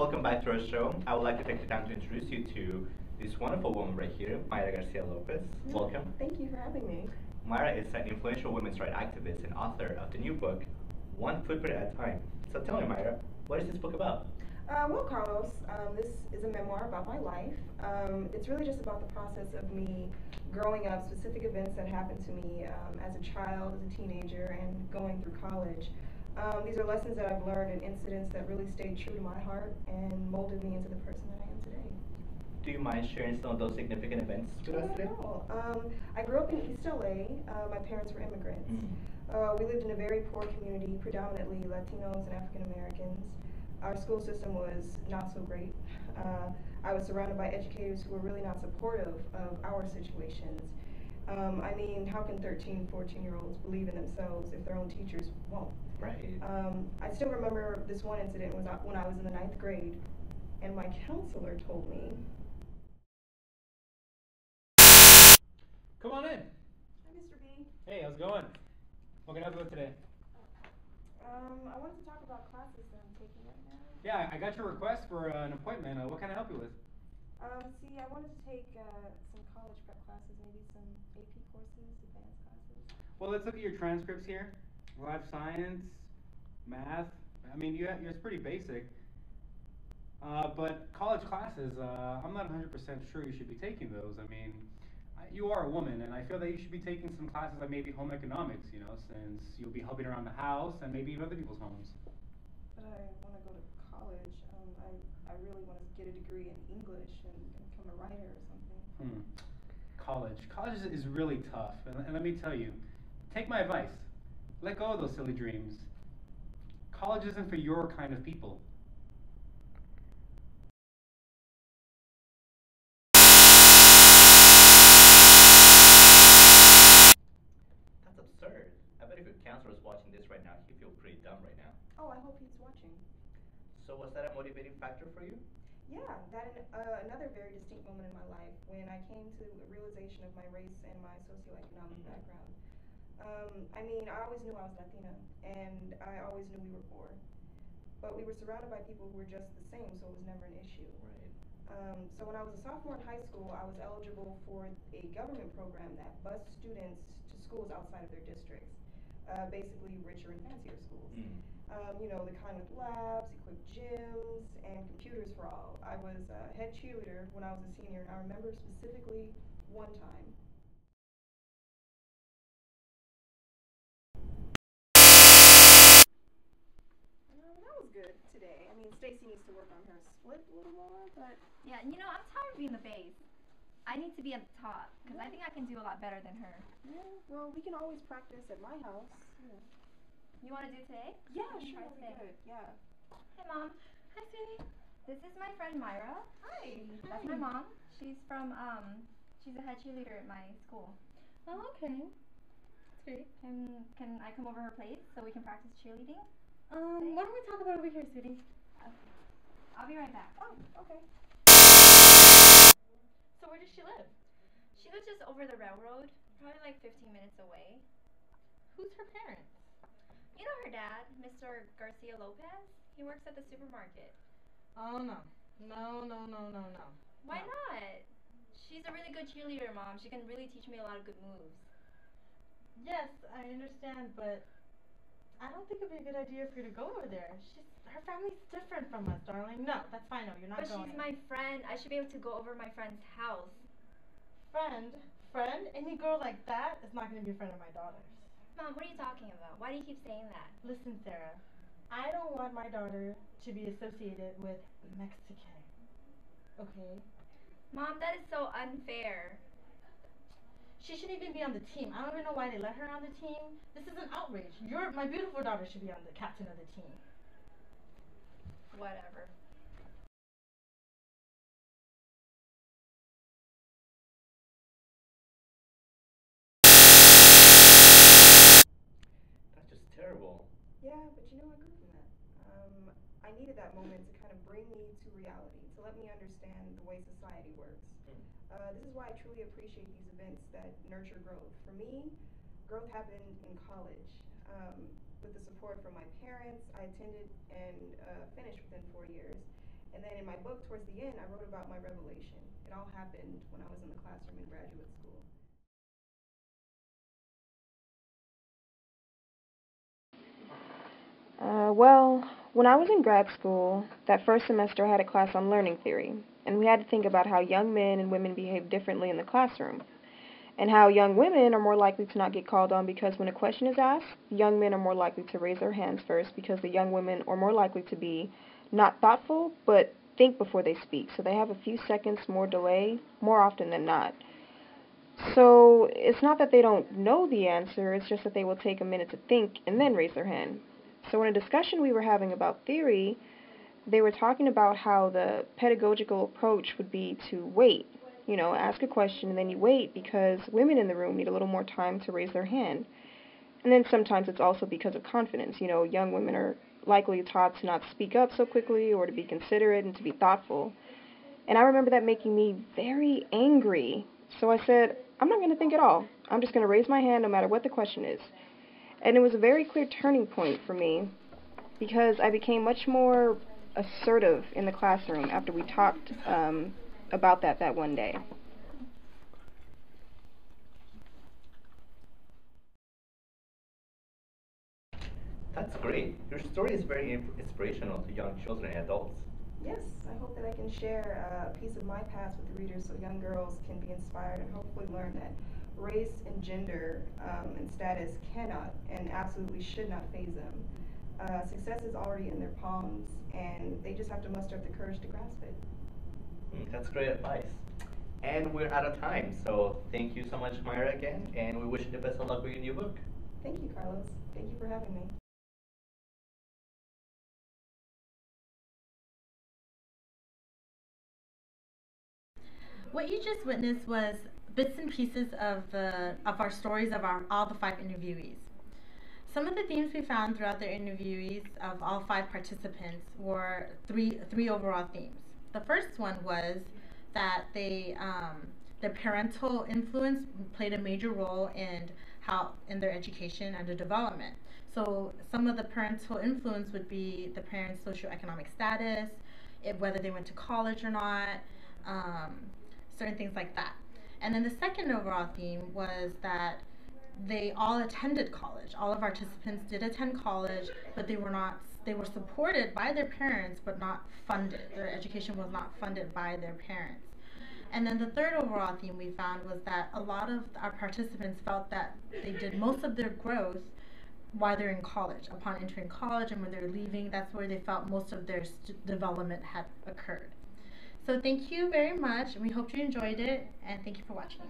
welcome back to our show. I would like to take the time to introduce you to this wonderful woman right here, Mayra Garcia Lopez. Welcome. Thank you for having me. Myra is an influential women's rights activist and author of the new book, One Footprint at a Time. So tell me, Myra, what is this book about? Well, Carlos, this is a memoir about my life. It's really just about the process of me growing up, specific events that happened to me as a child, as a teenager, and going through college. These are lessons that I've learned and incidents that really stayed true to my heart and molded me into the person that I am today. Do you mind sharing some of those significant events with us today? I grew up in East LA. My parents were immigrants. We lived in a very poor community, predominantly Latinos and African Americans. Our school system was not so great. I was surrounded by educators who were really not supportive of our situations. I mean, how can 13, 14-year-olds believe in themselves if their own teachers won't? Right. I still remember this one incident was when I was in the 9th grade, and my counselor told me. Come on in. Hi, Mr. B. Hey, how's it going? What can I help you with today? I wanted to talk about classes that I'm taking right now. Yeah, I got your request for an appointment. What can I help you with? See, I wanted to take some college prep classes, maybe some AP courses, advanced classes. Well, let's look at your transcripts here. Life science, math. I mean, it's pretty basic. But college classes, I'm not 100% sure you should be taking those. I mean, you are a woman, and I feel that you should be taking some classes like maybe home economics, you know, since you'll be helping around the house and maybe even other people's homes. But I want to go to college. I really want to get a degree in English and become a writer or something. College is really tough, and let me tell you, take my advice. Let go of those silly dreams. College isn't for your kind of people. That's absurd. I bet if your counselor is watching this right now, he'd feel pretty dumb right now. Oh, I hope he's watching. So was that a motivating factor for you? Yeah, that another very distinct moment in my life when I came to a realization of my race and my socioeconomic background. I mean, I always knew I was Latina, and I always knew we were poor. But we were surrounded by people who were just the same, so it was never an issue. Right. So when I was a sophomore in high school, I was eligible for a government program that bused students to schools outside of their districts, basically richer and fancier schools. You know, the kind with labs, equipped gyms, and computers for all. I was a head cheerleader when I was a senior, and I remember specifically one time. That was good today. I mean, Stacy needs to work on her split a little more, but Yeah, you know, I'm tired of being the base. I need to be at the top, because I think I can do a lot better than her. yeah, well, we can always practice at my house. Yeah, You want to do today? yeah, We can sure, try that'd be today. good. Yeah. Hey, Mom. Hi, sweetie. This is my friend Myra. Hi. That's my mom. She's from, she's a head cheerleader at my school. Oh, okay. That's great. Can I come over her place so we can practice cheerleading? Why don't we talk about it over here, sweetie? Okay. I'll be right back. Oh, okay. So where does she live? She lives just over the railroad, probably like 15 minutes away. Who's her parents? You know her dad, Mr. Garcia Lopez? He works at the supermarket. Oh, no. No. Why No. not? She's a really good cheerleader, Mom. She can really teach me a lot of good moves. Yes, I understand, but I don't think it'd be a good idea for you to go over there. Her family's different from us, darling. No, that's fine. No, you're not But going. she's my friend. I should be able to go over my friend's house. Friend? Any girl like that is not going to be a friend of my daughter's. Mom, what are you talking about? Why do you keep saying that? Listen, Sarah, I don't want my daughter to be associated with Mexican. Okay? Mom, that is so unfair. She shouldn't even be on the team. I don't even know why they let her on the team. This is an outrage. My beautiful daughter should be on the captain of the team. Whatever. That's just terrible. Yeah, but you know, I grew from that. I needed that moment to kind of bring me to reality, to let me understand the way society works. This is why I truly appreciate these events that nurture growth. For me, growth happened in college. With the support from my parents, I attended and finished within 4 years. And then in my book, towards the end, I wrote about my revelation. It all happened when I was in the classroom in graduate school. Well, when I was in grad school, that first semester I had a class on learning theory, and we had to think about how young men and women behave differently in the classroom, and how young women are more likely to not get called on because when a question is asked, young men are more likely to raise their hands first because the young women are more likely to be not thoughtful, but think before they speak, so they have a few seconds more delay more often than not. So it's not that they don't know the answer, it's just that they will take a minute to think and then raise their hand. So in a discussion we were having about theory, they were talking about how the pedagogical approach would be to wait. Ask a question and then you wait because women in the room need a little more time to raise their hand. And then sometimes it's also because of confidence. Young women are likely taught to not speak up so quickly or to be considerate and to be thoughtful. And I remember that making me very angry. So I said, I'm not going to think at all. I'm just going to raise my hand no matter what the question is. And it was a very clear turning point for me because I became much more assertive in the classroom after we talked about that one day. That's great. Your story is very inspirational to young children and adults. Yes, I hope that I can share a piece of my past with the readers so young girls can be inspired and hopefully learn that race and gender and status cannot and absolutely should not faze them. Success is already in their palms, and they just have to muster up the courage to grasp it. That's great advice. And we're out of time, so thank you so much, Mayra, again, and we wish you the best of luck with your new book. Thank you, Carlos. Thank you for having me. What you just witnessed was bits and pieces of our stories of all the 5 interviewees. Some of the themes we found throughout the interviewees of all 5 participants were three overall themes. The first one was that their parental influence played a major role in their education and their development. So some of the parental influence would be the parents' socioeconomic status, whether they went to college or not, certain things like that. And then the second overall theme was that they all attended college. All of our participants did attend college, but they were supported by their parents, but not funded. Their education was not funded by their parents. And then the third overall theme we found was that a lot of our participants felt that they did most of their growth while they're in college. Upon entering college and when they're leaving, that's where they felt most of their development had occurred. So thank you very much, and we hope you enjoyed it, and thank you for watching.